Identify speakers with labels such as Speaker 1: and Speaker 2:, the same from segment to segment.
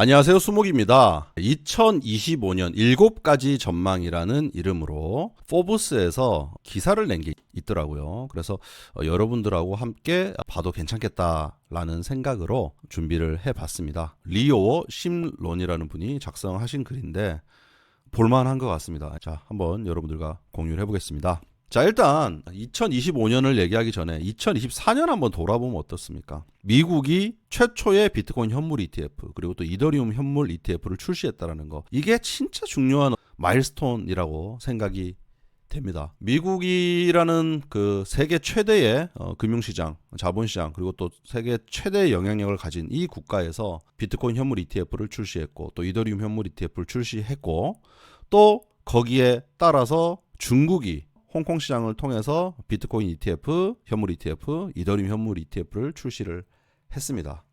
Speaker 1: 안녕하세요. 수목입니다. 2025년 7가지 전망이라는 이름으로 포브스에서 기사를 낸 게 있더라고요. 그래서 여러분들하고 함께 봐도 괜찮겠다라는 생각으로 준비를 해봤습니다. 리오 심론이라는 분이 작성하신 글인데 볼만한 것 같습니다. 자, 한번 여러분들과 공유를 해보겠습니다. 자, 일단 2025년을 얘기하기 전에 2024년 한번 돌아보면 어떻습니까? 미국이 최초의 비트코인 현물 ETF 그리고 또 이더리움 현물 ETF를 출시했다는 거, 이게 진짜 중요한 마일스톤이라고 생각이 됩니다. 미국이라는 그 세계 최대의 금융시장, 자본시장, 그리고 또 세계 최대의 영향력을 가진 이 국가에서 비트코인 현물 ETF를 출시했고, 또 이더리움 현물 ETF를 출시했고, 또 거기에 따라서 중국이 홍콩 시장을 통해서 비트코인 ETF, 현물 ETF, 이더리움 현물 ETF를 출시를 했습니다.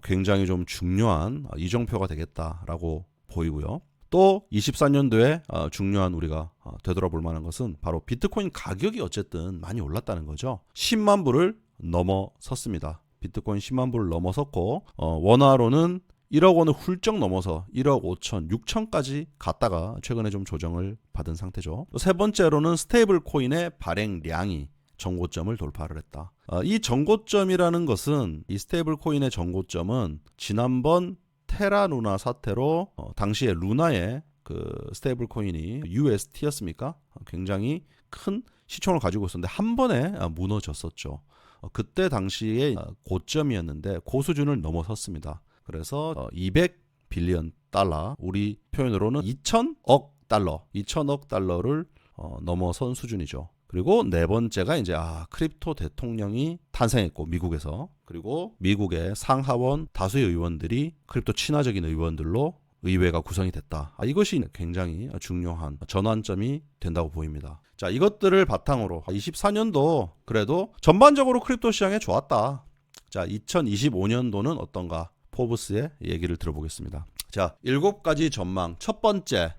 Speaker 1: 굉장히 좀 중요한 이정표가 되겠다라고 보이고요. 또 24년도에 중요한 우리가 되돌아볼 만한 것은 바로 비트코인 가격이 어쨌든 많이 올랐다는 거죠. 10만 불을 넘어섰습니다. 비트코인 10만 불을 넘어섰고, 원화로는 1억 원을 훌쩍 넘어서 1억 5천, 6천까지 갔다가 최근에 좀 조정을 받은 상태죠. 세 번째로는 스테이블 코인의 발행량이 정고점을 돌파를 했다. 이 정고점이라는 것은, 이 스테이블 코인의 정고점은 지난번 테라 루나 사태로 당시에 루나의 그 스테이블 코인이 UST였습니까? 굉장히 큰 시총을 가지고 있었는데 한 번에 무너졌었죠. 그때 당시에 고점이었는데 그 수준을 넘어섰습니다. 그래서 200빌리언 달러, 우리 표현으로는 2천억 달러를 넘어선 수준이죠. 그리고 네 번째가 이제 크립토 대통령이 탄생했고, 미국에서, 그리고 미국의 상하원 다수의 의원들이 크립토 친화적인 의원들로 의회가 구성이 됐다. 이것이 굉장히 중요한 전환점이 된다고 보입니다. 자, 이것들을 바탕으로 24년도 그래도 전반적으로 크립토 시장에 좋았다. 자, 2025년도는 어떤가? 포브스의 얘기를 들어보겠습니다. 자, 7가지 전망. 첫 번째,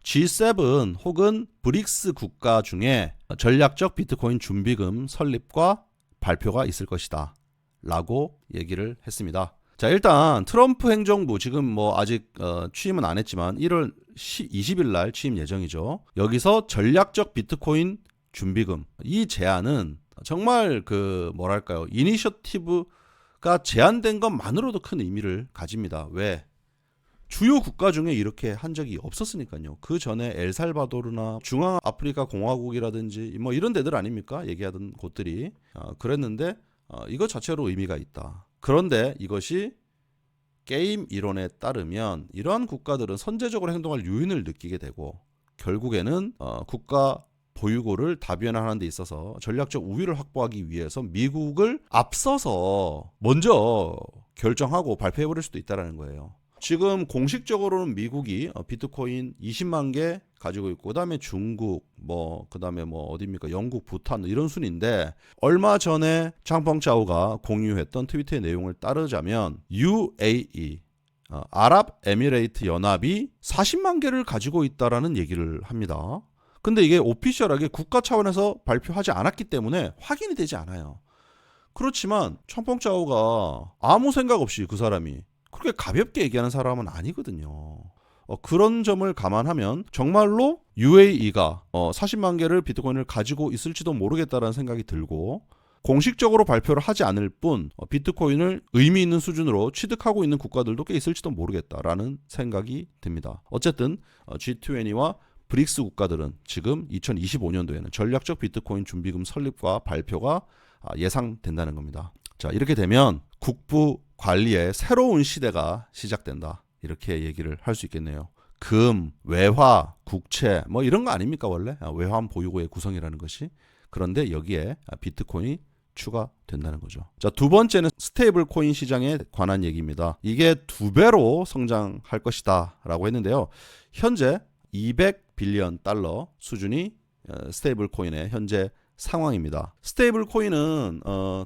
Speaker 1: G7 혹은 브릭스 국가 중에 전략적 비트코인 준비금 설립과 발표가 있을 것이다 라고 얘기를 했습니다. 자, 일단 트럼프 행정부 지금 아직 취임은 안 했지만 1월 20일 날 취임 예정이죠. 여기서 전략적 비트코인 준비금, 이 제안은 정말 이니셔티브가 제한된 것만으로도 큰 의미를 가집니다. 왜? 주요 국가 중에 이렇게 한 적이 없었으니까요. 그 전에 엘살바도르나 중앙아프리카 공화국이라든지 이런 데들 아닙니까? 얘기하던 곳들이 그랬는데 이것 자체로 의미가 있다. 그런데 이것이 게임 이론에 따르면 이러한 국가들은 선제적으로 행동할 요인을 느끼게 되고, 결국에는 국가 보유고를 다변화하는 데 있어서 전략적 우위를 확보하기 위해서 미국을 앞서서 먼저 결정하고 발표해버릴 수도 있다는 거예요. 지금 공식적으로는 미국이 비트코인 20만 개 가지고 있고, 그다음에 중국, 그다음에 어디입니까? 영국, 부탄 이런 순인데, 얼마 전에 장펑짜오가 공유했던 트위터의 내용을 따르자면 UAE, 아랍에미레이트 연합이 40만 개를 가지고 있다라는 얘기를 합니다. 근데 이게 오피셜하게 국가 차원에서 발표하지 않았기 때문에 확인이 되지 않아요. 그렇지만 장펑짜오가 아무 생각 없이, 그 사람이 그렇게 가볍게 얘기하는 사람은 아니거든요. 그런 점을 감안하면 정말로 UAE가 40만 개를 비트코인을 가지고 있을지도 모르겠다라는 생각이 들고, 공식적으로 발표를 하지 않을 뿐 비트코인을 의미 있는 수준으로 취득하고 있는 국가들도 꽤 있을지도 모르겠다라는 생각이 듭니다. 어쨌든 G20와 브릭스 국가들은 지금 2025년도에는 전략적 비트코인 준비금 설립과 발표가 예상된다는 겁니다. 자, 이렇게 되면 국부 관리의 새로운 시대가 시작된다, 이렇게 얘기를 할 수 있겠네요. 금, 외화, 국채 이런 거 아닙니까? 원래 외환 보유고의 구성이라는 것이. 그런데 여기에 비트코인이 추가된다는 거죠. 자, 두 번째는 스테이블 코인 시장에 관한 얘기입니다. 이게 2배로 성장할 것이다 라고 했는데요. 현재 200빌리언 달러 수준이 스테이블 코인의 현재 상황입니다. 스테이블 코인은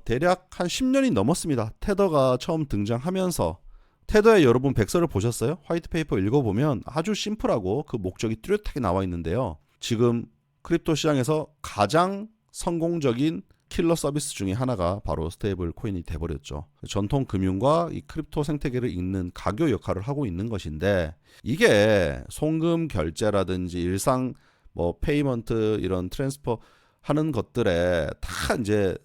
Speaker 1: 대략 한 10년이 넘었습니다. 테더가 처음 등장하면서. 테더에 여러분 백서를 보셨어요? 화이트 페이퍼 읽어보면 아주 심플하고 그 목적이 뚜렷하게 나와 있는데요. 지금 크립토 시장에서 가장 성공적인 킬러 서비스 중에 하나가 바로 스테이블 코인이 돼버렸죠. 전통 금융과 이 크립토 생태계를 잇는 가교 역할을 하고 있는 것인데, 이게 송금 결제라든지 일상 뭐 페이먼트 이런 트랜스퍼 하는 것들에 다 이제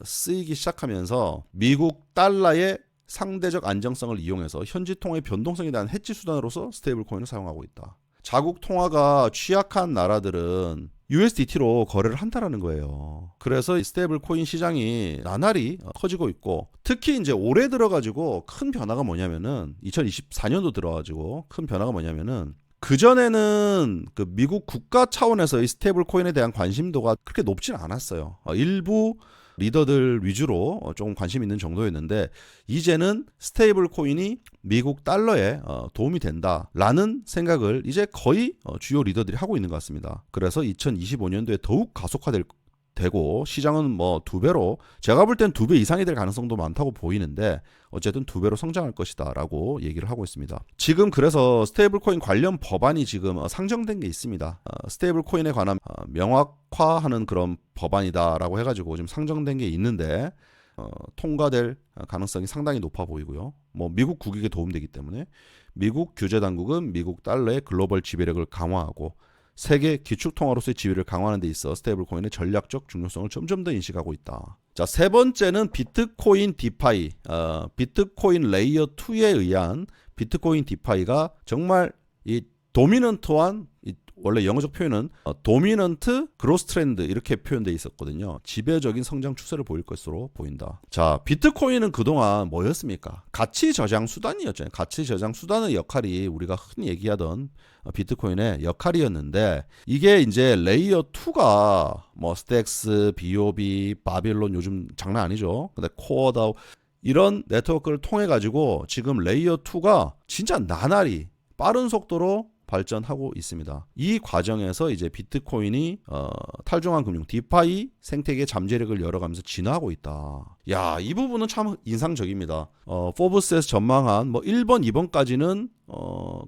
Speaker 1: 쓰이기 시작하면서 미국 달러의 상대적 안정성을 이용해서 현지 통화의 변동성에 대한 해지 수단으로서 스테이블 코인을 사용하고 있다. 자국 통화가 취약한 나라들은 USDT로 거래를 한다라는 거예요. 그래서 이 스테이블 코인 시장이 나날이 커지고 있고, 특히 이제 올해 들어가지고 큰 변화가 뭐냐면은 2024년도 들어가지고 큰 변화가 뭐냐면은, 그전에는 그 미국 국가 차원에서 이 스테이블 코인에 대한 관심도가 그렇게 높진 않았어요. 일부 리더들 위주로 조금 관심 있는 정도였는데, 이제는 스테이블 코인이 미국 달러에 도움이 된다라는 생각을 이제 거의 주요 리더들이 하고 있는 것 같습니다. 그래서 2025년도에 더욱 가속화되고 시장은 뭐 2배로, 제가 볼 땐 2배 이상이 될 가능성도 많다고 보이는데, 어쨌든 2배로 성장할 것이다 라고 얘기를 하고 있습니다. 지금 그래서 스테이블 코인 관련 법안이 지금 상정된 게 있습니다. 스테이블 코인에 관한 명확화하는 그런 법안이다 라고 해가지고 지금 상정된 게 있는데, 통과될 가능성이 상당히 높아 보이고요. 뭐 미국 국익에 도움되기 때문에 미국 규제 당국은 미국 달러의 글로벌 지배력을 강화하고 세계 기축통화로서의 지위를 강화하는 데 있어 스테이블 코인의 전략적 중요성을 점점 더 인식하고 있다. 자, 세 번째는 비트코인 디파이. 비트코인 레이어 2에 의한 비트코인 디파이가 정말 이 도미넌트한, 원래 영어적 표현은 도미넌트 그로스 트렌드 이렇게 표현되어 있었거든요. 지배적인 성장 추세를 보일 것으로 보인다. 자, 비트코인은 그동안 뭐였습니까? 가치 저장 수단이었죠. 가치 저장 수단의 역할이 우리가 흔히 얘기하던 비트코인의 역할이었는데, 이게 이제 레이어 2가 뭐 스택스, BOB, 바빌론 요즘 장난 아니죠. 근데 코어다오 이런 네트워크를 통해 가지고 지금 레이어 2가 진짜 나날이 빠른 속도로 발전하고 있습니다. 이 과정에서 이제 비트코인이 탈중앙 금융 디파이 생태계 잠재력을 열어가면서 진화하고 있다. 야, 이 부분은 참 인상적입니다. 포브스에서 전망한 뭐 1번, 2번까지는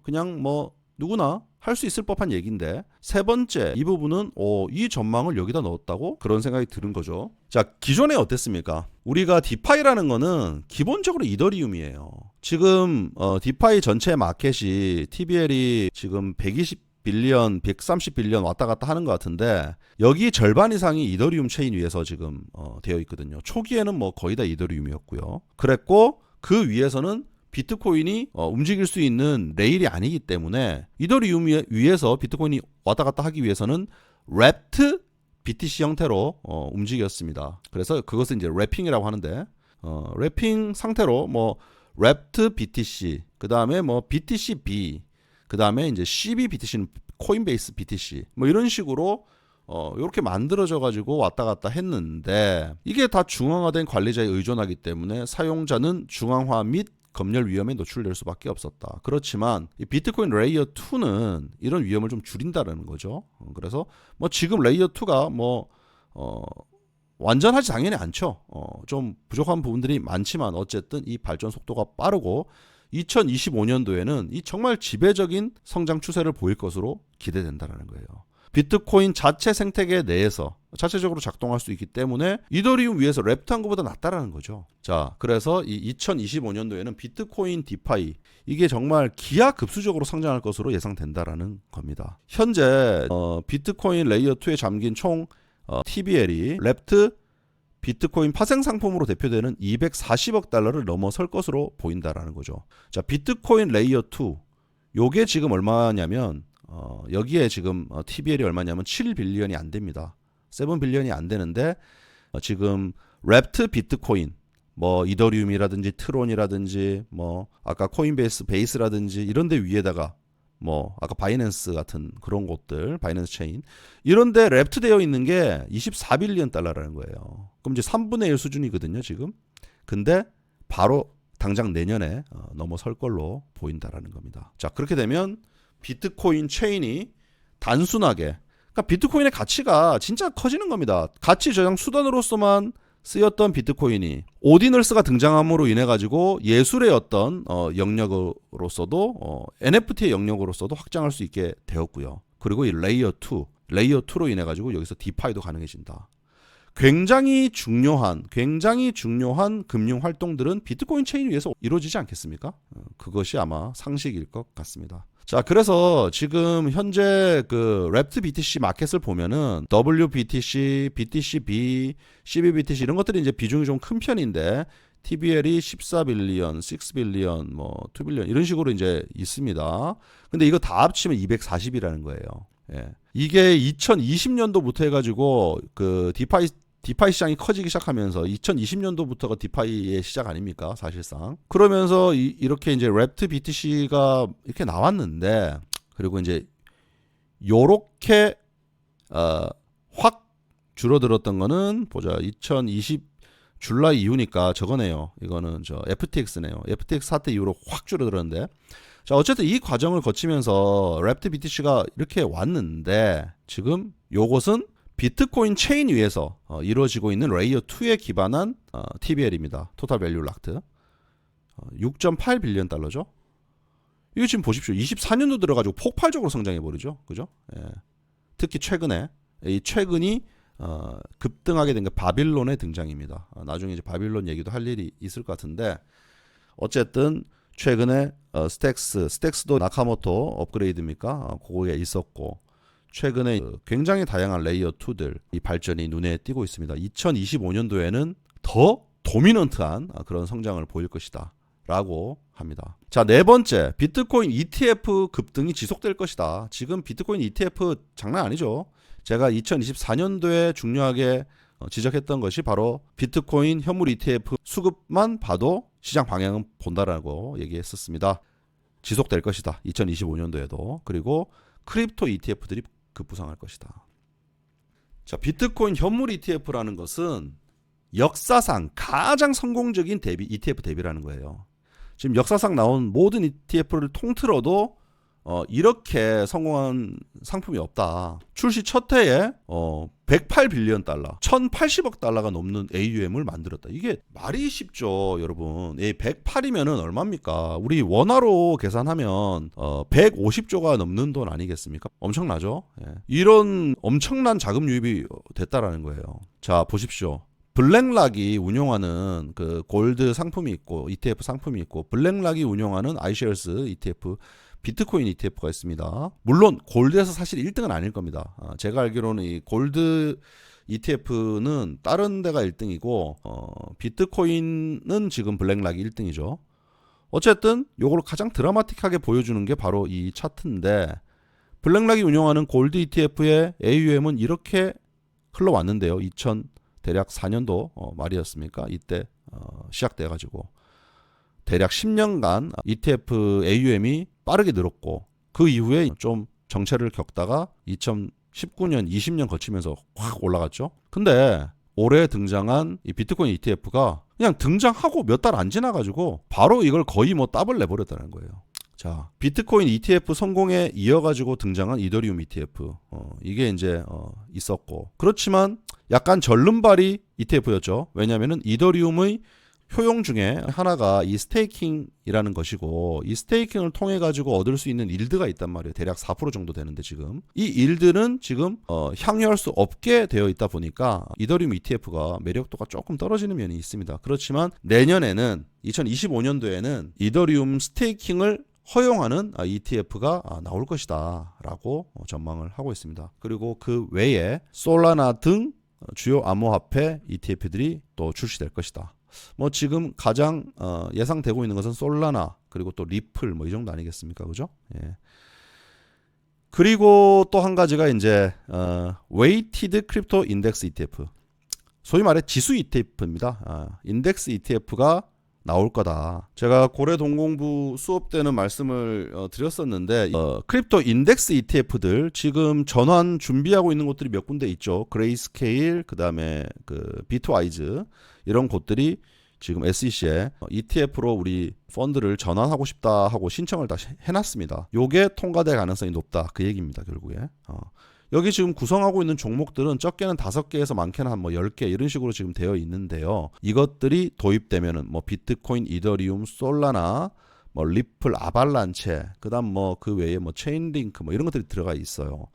Speaker 1: 그냥 뭐 누구나 할 수 있을 법한 얘기인데, 세 번째 이 부분은 이 전망을 여기다 넣었다고? 그런 생각이 드는 거죠. 자, 기존에 어땠습니까? 우리가 디파이라는 거는 기본적으로 이더리움이에요. 지금 디파이 전체 마켓이 TBL이 지금 120빌리언, 130빌리언 왔다 갔다 하는 것 같은데, 여기 절반 이상이 이더리움 체인 위에서 지금 되어 있거든요. 초기에는 뭐 거의 다 이더리움이었고요. 그랬고 그 위에서는 비트코인이 움직일 수 있는 레일이 아니기 때문에 이더리움 위에서 비트코인이 왔다 갔다 하기 위해서는 랩트 BTC 형태로 움직였습니다. 그래서 그것은 이제 랩핑이라고 하는데, 랩핑 상태로 뭐 랩트 BTC, 그 다음에 뭐 BTCB, 그 다음에 이제 CB BTC는 코인베이스 BTC, 뭐 이런 식으로 이렇게 만들어져 가지고 왔다 갔다 했는데, 이게 다 중앙화된 관리자에 의존하기 때문에 사용자는 중앙화 및 검열 위험에 노출될 수밖에 없었다. 그렇지만 이 비트코인 레이어 2는 이런 위험을 좀 줄인다는 거죠. 그래서 뭐 지금 레이어 2가 뭐 완전하지 당연히 않죠. 좀 부족한 부분들이 많지만 어쨌든 이 발전 속도가 빠르고 2025년도에는 이 정말 지배적인 성장 추세를 보일 것으로 기대된다는 거예요. 비트코인 자체 생태계 내에서 자체적으로 작동할 수 있기 때문에 이더리움 위에서 랩트한 것보다 낫다라는 거죠. 자, 그래서 이 2025년도에는 비트코인 디파이, 이게 정말 기하급수적으로 성장할 것으로 예상된다라는 겁니다. 현재 비트코인 레이어 2에 잠긴 총 TBL이 랩트 비트코인 파생 상품으로 대표되는 240억 달러를 넘어설 것으로 보인다라는 거죠. 자, 비트코인 레이어 2, 요게 지금 얼마냐면 여기에 지금 TBL이 얼마냐면 7빌리언이 안 됩니다. 7빌리언이 안 되는데, 지금 랩트 비트코인, 뭐 이더리움이라든지 트론이라든지 뭐 아까 코인베이스라든지 이런 데 위에다가 뭐 아까 바이낸스 같은 그런 곳들, 바이낸스 체인 이런 데 랩트 되어 있는 게 24빌리언 달러라는 거예요. 그럼 이제 3분의 1 수준이거든요, 지금. 근데 바로 당장 내년에 넘어설 걸로 보인다라는 겁니다. 자, 그렇게 되면 비트코인 체인이 단순하게, 그러니까 비트코인의 가치가 진짜 커지는 겁니다. 가치 저장 수단으로서만 쓰였던 비트코인이 오디널스가 등장함으로 인해 가지고 예술의 어떤 영역으로서도 NFT의 영역으로서도 확장할 수 있게 되었고요. 그리고 이 레이어 2로 인해 가지고 여기서 디파이도 가능해진다. 굉장히 중요한 금융 활동들은 비트코인 체인 위에서 이루어지지 않겠습니까? 그것이 아마 상식일 것 같습니다. 자, 그래서 지금 현재 그 랩트 BTC 마켓을 보면은 WBTC, BTCB, CBBTC 이런 것들이 이제 비중이 좀 큰 편인데 TBL이 14빌리언, 6빌리언, 뭐 2빌리언 이런 식으로 이제 있습니다. 근데 이거 다 합치면 240이라는 거예요. 예. 이게 2020년도부터 해가지고 그 디파이 시장이 커지기 시작하면서 2020년도부터가 디파이의 시작 아닙니까? 사실상. 그러면서 이렇게 이제 랩트 BTC가 이렇게 나왔는데 그리고 이제 요렇게 확 줄어들었던 거는 보자. 2020 줄라이 이후니까 저거네요. 이거는 저 FTX네요. FTX 사태 이후로 확 줄어들었는데 자, 어쨌든 이 과정을 거치면서 랩트 BTC가 이렇게 왔는데 지금 요것은 비트코인 체인 위에서 이루어지고 있는 레이어 2에 기반한 TVL입니다. 토탈 밸류 락트 6.8빌리언 달러죠. 이거 지금 보십시오. 24년도 들어가지고 폭발적으로 성장해 버리죠. 그죠? 예. 특히 최근에 이 최근이 급등하게 된 게 바빌론의 등장입니다. 나중에 이제 바빌론 얘기도 할 일이 있을 것 같은데 어쨌든 최근에 스택스도 나카모토 업그레이드입니까? 그거에 있었고 최근에 굉장히 다양한 레이어 2들 이 발전이 눈에 띄고 있습니다. 2025년도에는 더 도미넌트한 그런 성장을 보일 것이다 라고 합니다. 자, 네 번째, 비트코인 ETF 급등이 지속될 것이다. 지금 비트코인 ETF 장난 아니죠. 제가 2024년도에 중요하게 지적했던 것이 바로 비트코인 현물 ETF 수급만 봐도 시장 방향은 본다라고 얘기했었습니다. 지속될 것이다. 2025년도에도. 그리고 크립토 ETF들이 급부상할 것이다. 자, 비트코인 현물 ETF라는 것은 역사상 가장 성공적인 ETF 대비라는 거예요. 지금 역사상 나온 모든 ETF를 통틀어도 이렇게 성공한 상품이 없다. 출시 첫 해에 108빌리언 달러, 1080억 달러가 넘는 AUM을 만들었다. 이게 말이 쉽죠, 여러분. 108이면은 얼마입니까? 우리 원화로 계산하면 150조가 넘는 돈 아니겠습니까? 엄청나죠? 예. 이런 엄청난 자금 유입이 됐다라는 거예요. 자, 보십시오. 블랙락이 운용하는 그 골드 상품이 있고 ETF 상품이 있고 블랙락이 운용하는 iShares ETF 비트코인 ETF가 있습니다. 물론 골드에서 사실 1등은 아닐 겁니다. 제가 알기로는 이 골드 ETF는 다른 데가 1등이고 비트코인은 지금 블랙락이 1등이죠. 어쨌든 요걸 가장 드라마틱하게 보여주는 게 바로 이 차트인데 블랙락이 운영하는 골드 ETF의 AUM은 이렇게 흘러왔는데요. 대략 4년도 말이었습니까? 이때 시작돼가지고 대략 10년간 ETF AUM이 빠르게 늘었고 그 이후에 좀 정체를 겪다가 2019년, 20년 거치면서 확 올라갔죠. 근데 올해 등장한 이 비트코인 ETF가 그냥 등장하고 몇 달 안 지나가지고 바로 이걸 거의 뭐 더블 내버렸다는 거예요. 자, 비트코인 ETF 성공에 이어가지고 등장한 이더리움 ETF 이게 이제 있었고 그렇지만 약간 절름발이 ETF였죠. 왜냐하면은 이더리움의 효용 중에 하나가 이 스테이킹이라는 것이고 이 스테이킹을 통해 가지고 얻을 수 있는 일드가 있단 말이에요. 대략 4% 정도 되는데 지금 이 일드는 지금 향유할 수 없게 되어 있다 보니까 이더리움 ETF가 매력도가 조금 떨어지는 면이 있습니다. 그렇지만 내년에는 2025년도에는 이더리움 스테이킹을 허용하는 ETF가 나올 것이다 라고 전망을 하고 있습니다. 그리고 그 외에 솔라나 등 주요 암호화폐 ETF들이 또 출시될 것이다. 뭐 지금 가장 예상되고 있는 것은 솔라나 그리고 또 리플 뭐 이 정도 아니겠습니까? 그죠? 예. 그리고 또 한 가지가 이제 웨이티드 크립토 인덱스 ETF. 소위 말해 지수 ETF입니다. 인덱스 ETF가 나올 거다. 제가 고래 동공부 수업 때는 말씀을 드렸었는데 크립토 인덱스 ETF들 지금 전환 준비하고 있는 곳들이 몇 군데 있죠. 그레이스케일, 그다음에 그 비트와이즈 이런 곳들이 지금 SEC에 ETF로 우리 펀드를 전환하고 싶다 하고 신청을 다 해놨습니다. 요게 통과될 가능성이 높다. 그 얘기입니다. 결국에. 여기 지금 구성하고 있는 종목들은 적게는 5개에서 많게는 한 뭐 10개 이런 식으로 지금 되어 있는데요. 이것들이 도입되면은 뭐 비트코인, 이더리움, 솔라나, 뭐 리플, 아발란체, 그다음 뭐 그 외에 뭐 체인링크 뭐 이런 것들이 들어가 있어요.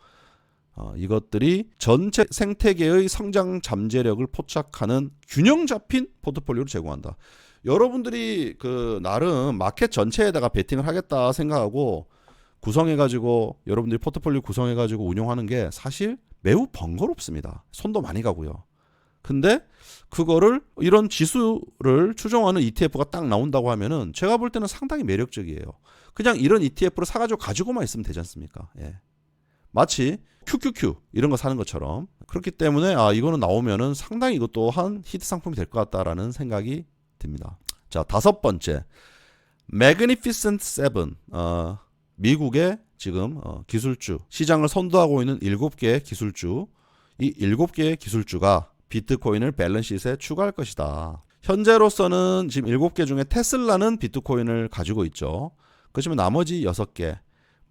Speaker 1: 이것들이 전체 생태계의 성장 잠재력을 포착하는 균형 잡힌 포트폴리오를 제공한다. 여러분들이 그 나름 마켓 전체에다가 베팅을 하겠다 생각하고 구성해가지고 여러분들이 포트폴리오 구성해가지고 운용하는 게 사실 매우 번거롭습니다. 손도 많이 가고요. 근데 그거를 이런 지수를 추종하는 ETF가 딱 나온다고 하면은 제가 볼 때는 상당히 매력적이에요. 그냥 이런 ETF를 사가지고 가지고만 있으면 되지 않습니까? 예. 마치 QQQ 이런 거 사는 것처럼. 그렇기 때문에 이거는 나오면은 상당히 이것 또한 히트 상품이 될 것 같다라는 생각이 듭니다. 자, 5번째 Magnificent Seven. 미국의 지금 기술주, 시장을 선도하고 있는 7개의 기술주, 이 7개의 기술주가 비트코인을 밸런스시트에 추가할 것이다. 현재로서는 지금 7개 중에 테슬라는 비트코인을 가지고 있죠. 그렇지만 나머지 6개,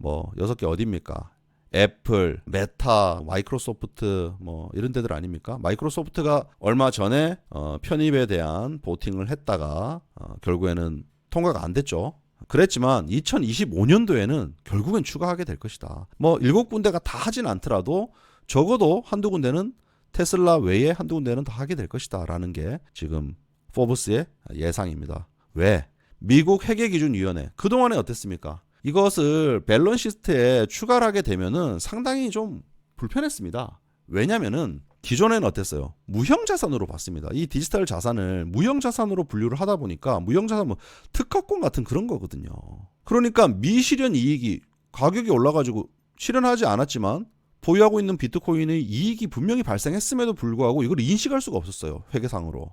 Speaker 1: 6개 어디입니까? 애플, 메타, 마이크로소프트 이런 데들 아닙니까? 마이크로소프트가 얼마 전에 편입에 대한 보팅을 했다가 결국에는 통과가 안 됐죠. 그랬지만 2025년도에는 결국엔 추가하게 될 것이다. 7군데가 다 하진 않더라도 적어도 한두 군데는 테슬라 외에 한두 군데는 더 하게 될 것이다 라는 게 지금 포브스의 예상입니다. 왜? 미국 회계기준위원회 그동안에 어땠습니까? 이것을 밸런스시트에 추가를 하게 되면은 상당히 좀 불편했습니다. 왜냐면은 기존에는 어땠어요? 무형자산으로 봤습니다. 이 디지털 자산을 무형자산으로 분류를 하다 보니까 무형자산 특허권 같은 그런 거거든요. 그러니까 미실현 이익이 가격이 올라가지고 실현하지 않았지만 보유하고 있는 비트코인의 이익이 분명히 발생했음에도 불구하고 이걸 인식할 수가 없었어요. 회계상으로.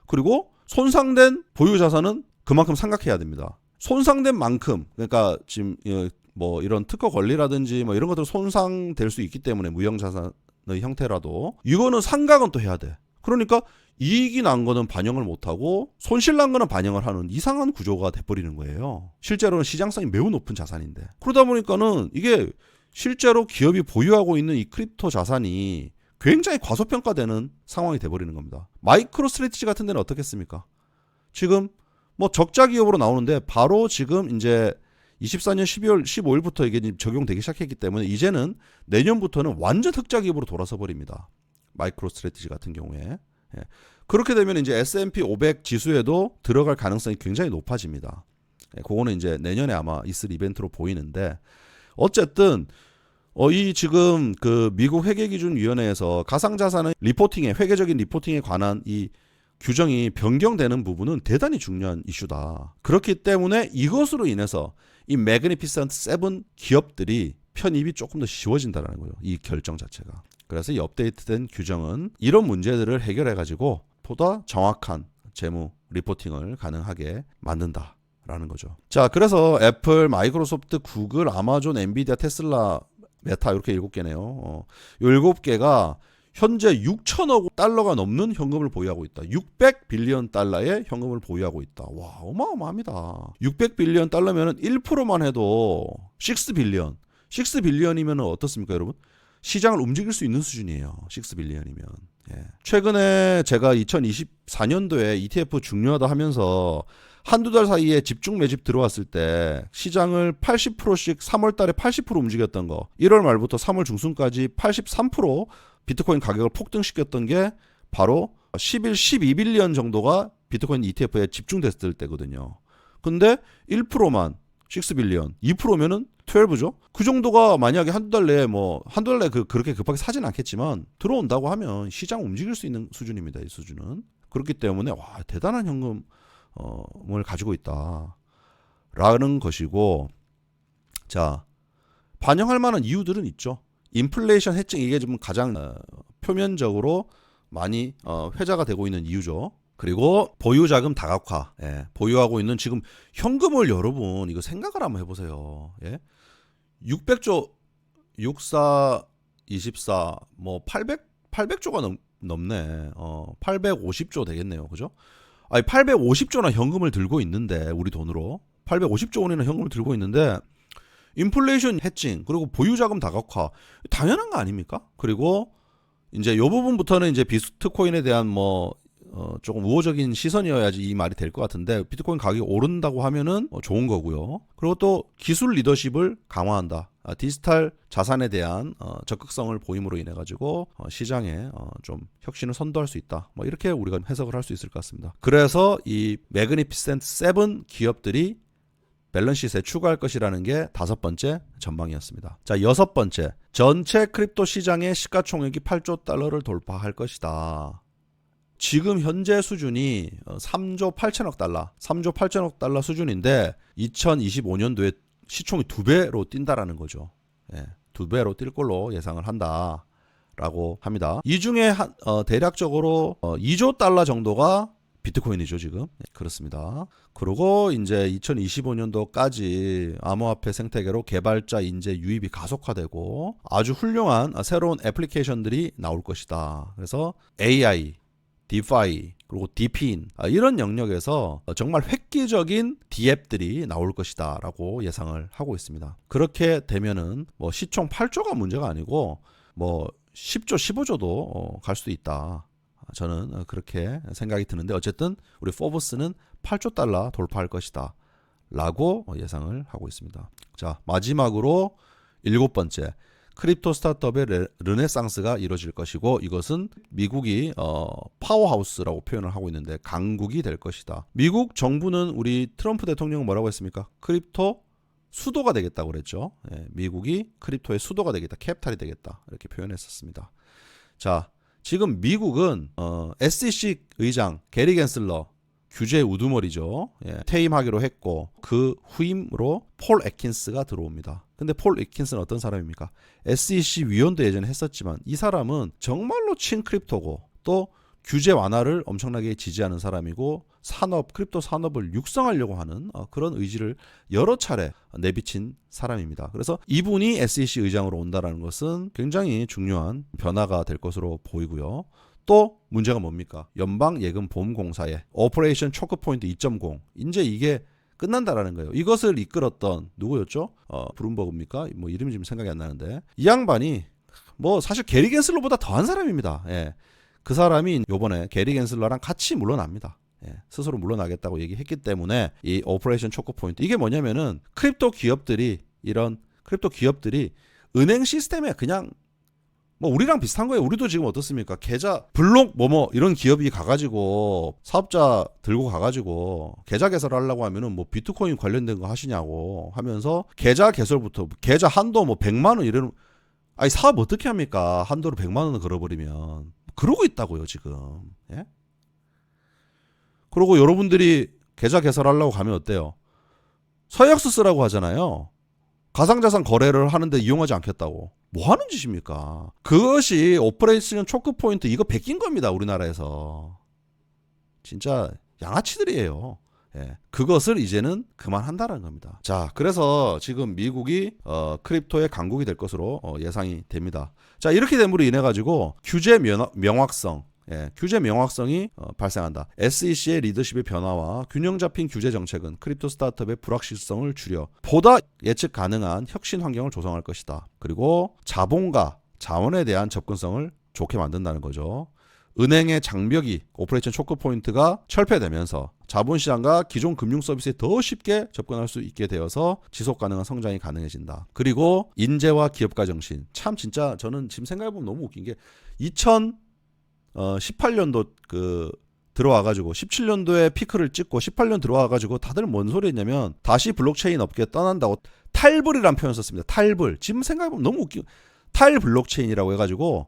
Speaker 1: 그리고 손상된 보유자산은 그만큼 생각해야 됩니다. 손상된 만큼 그러니까 지금 이런 특허 권리라든지 이런 것들 손상될 수 있기 때문에 무형자산의 형태라도 이거는 상각은 또 해야 돼. 그러니까 이익이 난 거는 반영을 못하고 손실 난 거는 반영을 하는 이상한 구조가 돼버리는 거예요. 실제로는 시장성이 매우 높은 자산인데 그러다 보니까는 이게 실제로 기업이 보유하고 있는 이 크립토 자산이 굉장히 과소평가되는 상황이 돼버리는 겁니다. 마이크로 스트래티지 같은 데는 어떻겠습니까? 지금 적자 기업으로 나오는데 바로 지금 이제 24년 12월 15일부터 이게 적용되기 시작했기 때문에 이제는 내년부터는 완전 흑자 기업으로 돌아서 버립니다. 마이크로 스트래티지 같은 경우에. 그렇게 되면 이제 S&P 500 지수에도 들어갈 가능성이 굉장히 높아집니다. 그거는 이제 내년에 아마 있을 이벤트로 보이는데 어쨌든 이 지금 그 미국 회계기준위원회에서 가상자산의 리포팅에 회계적인 리포팅에 관한 이 규정이 변경되는 부분은 대단히 중요한 이슈다. 그렇기 때문에 이것으로 인해서 이 매그니피센트 세븐 기업들이 편입이 조금 더 쉬워진다는 거예요. 이 결정 자체가. 그래서 이 업데이트된 규정은 이런 문제들을 해결해가지고 보다 정확한 재무 리포팅을 가능하게 만든다라는 거죠. 자, 그래서 애플, 마이크로소프트, 구글, 아마존, 엔비디아, 테슬라, 메타 이렇게 7개네요. 요 7개가 현재 6천억 달러가 넘는 현금을 보유하고 있다. 600빌리언 달러의 현금을 보유하고 있다. 와, 어마어마합니다. 600빌리언 달러면 1%만 해도 6빌리언. 6빌리언이면 어떻습니까, 여러분? 시장을 움직일 수 있는 수준이에요. 6빌리언이면. 예. 최근에 제가 2024년도에 ETF 중요하다 하면서 한두 달 사이에 집중 매집 들어왔을 때 시장을 80%씩 3월 달에 80% 움직였던 거 1월 말부터 3월 중순까지 83% 비트코인 가격을 폭등시켰던 게 바로 12빌리언 정도가 비트코인 ETF에 집중됐을 때거든요. 근데 1%만 6빌리언, 2%면은 12죠. 그 정도가 만약에 한두 달 내에 한두 달 내에 그렇게 급하게 사진 않겠지만 들어온다고 하면 시장 움직일 수 있는 수준입니다. 이 수준은. 그렇기 때문에 와, 대단한 현금을 가지고 있다라는 것이고, 자, 반영할 만한 이유들은 있죠. 인플레이션 해증 이게 좀 가장 표면적으로 많이 회자가 되고 있는 이유죠. 그리고 보유자금 다각화. 예, 보유하고 있는 지금 현금을 여러분 이거 생각을 한번 해보세요. 예? 600조 64 24 800조가 넘네. 850조 되겠네요. 그죠? 아니 850조나 현금을 들고 있는데 우리 돈으로 850조 원이나 현금을 들고 있는데 인플레이션 해칭 그리고 보유자금 다각화 당연한 거 아닙니까? 그리고 이제 요 부분부터는 이제 비트코인에 대한 조금 우호적인 시선이어야지 이 말이 될 것 같은데 비트코인 가격이 오른다고 하면은 좋은 거고요. 그리고 또 기술 리더십을 강화한다. 디지털 자산에 대한 적극성을 보임으로 인해 가지고 시장에 좀 혁신을 선도할 수 있다. 뭐 이렇게 우리가 해석을 할 수 있을 것 같습니다. 그래서 이 매그니피센트 7 기업들이 밸런스시트에 추가할 것이라는 게 5번째 전망이었습니다. 자, 6번째. 전체 크립토 시장의 시가총액이 8조 달러를 돌파할 것이다. 지금 현재 수준이 3조 8천억 달러, 3조 8천억 달러 수준인데 2025년도에 시총이 2배로 뛴다라는 거죠. 예, 2배로 뛸 걸로 예상을 한다라고 합니다. 이 중에 대략적으로 2조 달러 정도가 비트코인이죠, 지금. 네, 그렇습니다. 그리고 이제 2025년도까지 암호화폐 생태계로 개발자 인재 유입이 가속화되고 아주 훌륭한 새로운 애플리케이션들이 나올 것이다. 그래서 AI, DeFi, 그리고 DePIN 이런 영역에서 정말 획기적인 DApp들이 나올 것이다 라고 예상을 하고 있습니다. 그렇게 되면은 뭐 시총 8조가 문제가 아니고 뭐 10조, 15조도 갈 수도 있다. 저는 그렇게 생각이 드는데 어쨌든 우리 포브스는 8조 달러 돌파할 것이다 라고 예상을 하고 있습니다. 자, 마지막으로 7번째. 크립토 스타트업의 르네상스가 이루어질 것이고 이것은 미국이 파워하우스라고 표현을 하고 있는데 강국이 될 것이다. 미국 정부는 우리 트럼프 대통령은 뭐라고 했습니까? 크립토 수도가 되겠다고 그랬죠. 예, 미국이 크립토의 수도가 되겠다. 캡탈이 되겠다. 이렇게 표현했었습니다. 자, 지금 미국은 SEC 의장 게리 겐슬러 규제 우두머리죠. 예, 퇴임하기로 했고 그 후임으로 폴 애킨스가 들어옵니다. 근데 폴 애킨스는 어떤 사람입니까? SEC 위원도 예전에 했었지만 이 사람은 정말로 친크립토고 또 규제 완화를 엄청나게 지지하는 사람이고 크립토 산업을 육성하려고 하는 그런 의지를 여러 차례 내비친 사람입니다. 그래서 이분이 SEC 의장으로 온다는 것은 굉장히 중요한 변화가 될 것으로 보이고요. 또 문제가 뭡니까? 연방예금보험공사의 오퍼레이션 초크포인트 2.0 이제 이게 끝난다라는 거예요. 이것을 이끌었던 누구였죠? 브룸버그입니까? 뭐 이름이 지금 생각이 안 나는데 이 양반이 뭐 사실 게리 겐슬러보다 더한 사람입니다. 예. 그 사람이 요번에 게리 겐슬러랑 같이 물러납니다. 예. 스스로 물러나겠다고 얘기했기 때문에 이 오퍼레이션 초크포인트 이게 뭐냐면은 크립토 기업들이 은행 시스템에 그냥 뭐 우리랑 비슷한 거예요. 우리도 지금 어떻습니까? 계좌 블록 뭐뭐 이런 기업이 가가지고 사업자 들고 가가지고 계좌 개설하려고 하면은 뭐 비트코인 관련된 거 하시냐고 하면서 계좌 개설부터 계좌 한도 뭐 100만 원 이러는 아니 사업 어떻게 합니까? 한도를 100만 원을 걸어버리면 그러고 있다고요 지금. 예? 그리고 여러분들이 계좌 개설하려고 가면 어때요? 서약서 쓰라고 하잖아요. 가상자산 거래를 하는데 이용하지 않겠다고. 뭐 하는 짓입니까? 그것이 오퍼레이션 초크포인트 이거 베낀 겁니다. 우리나라에서. 진짜 양아치들이에요. 예. 그것을 이제는 그만한다는 겁니다. 자, 그래서 지금 미국이 크립토의 강국이 될 것으로 예상이 됩니다. 자, 이렇게 됨으로 인해 가지고 규제 명확성 규제 명확성이 발생한다. SEC의 리더십의 변화와 균형 잡힌 규제 정책은 크립토 스타트업의 불확실성을 줄여 보다 예측 가능한 혁신 환경을 조성할 것이다. 그리고 자본과 자원에 대한 접근성을 좋게 만든다는 거죠. 은행의 장벽이 오퍼레이션 초크 포인트가 철폐되면서 자본시장과 기존 금융 서비스에 더 쉽게 접근할 수 있게 되어서 지속 가능한 성장이 가능해진다. 그리고 인재와 기업가 정신. 참 진짜 저는 지금 생각해보면 너무 웃긴 게 18년도 들어와가지고 17년도에 피크를 찍고 18년 들어와가지고 다들 뭔 소리 했냐면 다시 블록체인 업계에 떠난다고 탈불이라는 표현을 썼습니다. 탈불. 지금 생각해보면 너무 웃겨. 탈블록체인이라고 해가지고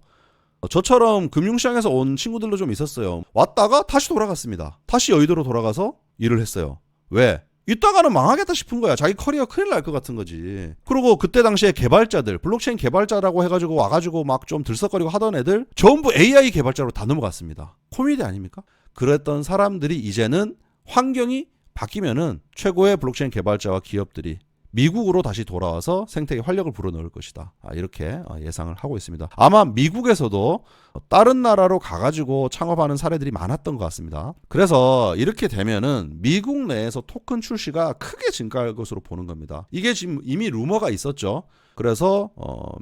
Speaker 1: 저처럼 금융시장에서 온 친구들도 좀 있었어요. 왔다가 다시 돌아갔습니다. 다시 여의도로 돌아가서 일을 했어요. 왜? 이따가는 망하겠다 싶은 거야. 자기 커리어 큰일 날 것 같은 거지. 그리고 그때 당시에 개발자들, 블록체인 개발자라고 해가지고 와가지고 막 좀 들썩거리고 하던 애들 전부 AI 개발자로 다 넘어갔습니다. 코미디 아닙니까? 그랬던 사람들이 이제는 환경이 바뀌면은 최고의 블록체인 개발자와 기업들이 미국으로 다시 돌아와서 생태계 활력을 불어넣을 것이다. 이렇게 예상을 하고 있습니다. 아마 미국에서도 다른 나라로 가가지고 창업하는 사례들이 많았던 것 같습니다. 그래서 이렇게 되면은 미국 내에서 토큰 출시가 크게 증가할 것으로 보는 겁니다. 이게 지금 이미 루머가 있었죠. 그래서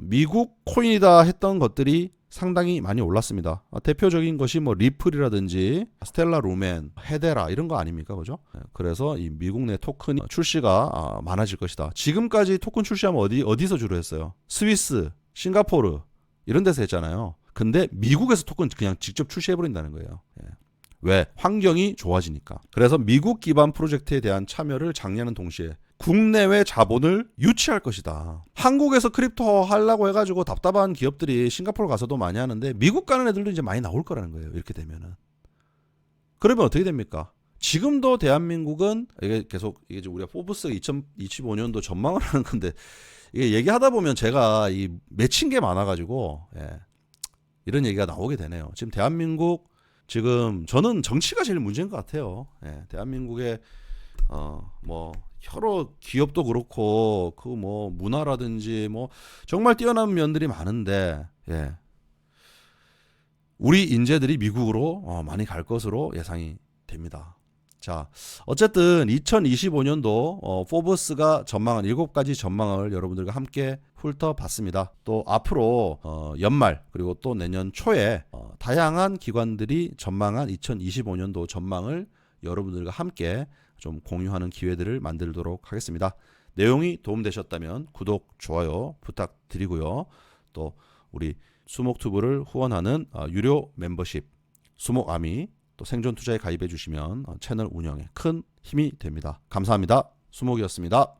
Speaker 1: 미국 코인이다 했던 것들이 상당히 많이 올랐습니다. 대표적인 것이 뭐 리플이라든지 스텔라 루멘, 헤데라 이런 거 아닙니까, 그죠? 그래서 이 미국 내 토큰 출시가 많아질 것이다. 지금까지 토큰 출시하면 어디서 주로 했어요? 스위스, 싱가포르 이런 데서 했잖아요. 근데 미국에서 토큰 그냥 직접 출시해버린다는 거예요. 왜? 환경이 좋아지니까. 그래서 미국 기반 프로젝트에 대한 참여를 장려하는 동시에 국내외 자본을 유치할 것이다. 한국에서 크립토 하려고 해가지고 답답한 기업들이 싱가포르 가서도 많이 하는데 미국 가는 애들도 이제 많이 나올 거라는 거예요. 이렇게 되면은. 그러면 어떻게 됩니까? 지금도 대한민국은 이게 계속 이게 우리가 포브스 2025년도 전망을 하는 건데 이게 얘기하다 보면 제가 이 맺힌 게 많아가지고 이런 얘기가 나오게 되네요. 지금 대한민국 지금 저는 정치가 제일 문제인 것 같아요. 대한민국의 뭐 여러 기업도 그렇고 그 뭐 문화라든지 뭐 정말 뛰어난 면들이 많은데 우리 인재들이 미국으로 많이 갈 것으로 예상이 됩니다. 자, 어쨌든 2025년도 포브스가 전망한 7가지 전망을 여러분들과 함께 훑어봤습니다. 또 앞으로 연말 그리고 또 내년 초에 다양한 기관들이 전망한 2025년도 전망을 여러분들과 함께 좀 공유하는 기회들을 만들도록 하겠습니다. 내용이 도움되셨다면 구독, 좋아요 부탁드리고요. 또 우리 수목투브를 후원하는 유료 멤버십 수목아미 또 생존투자에 가입해 주시면 채널 운영에 큰 힘이 됩니다. 감사합니다. 수목이었습니다.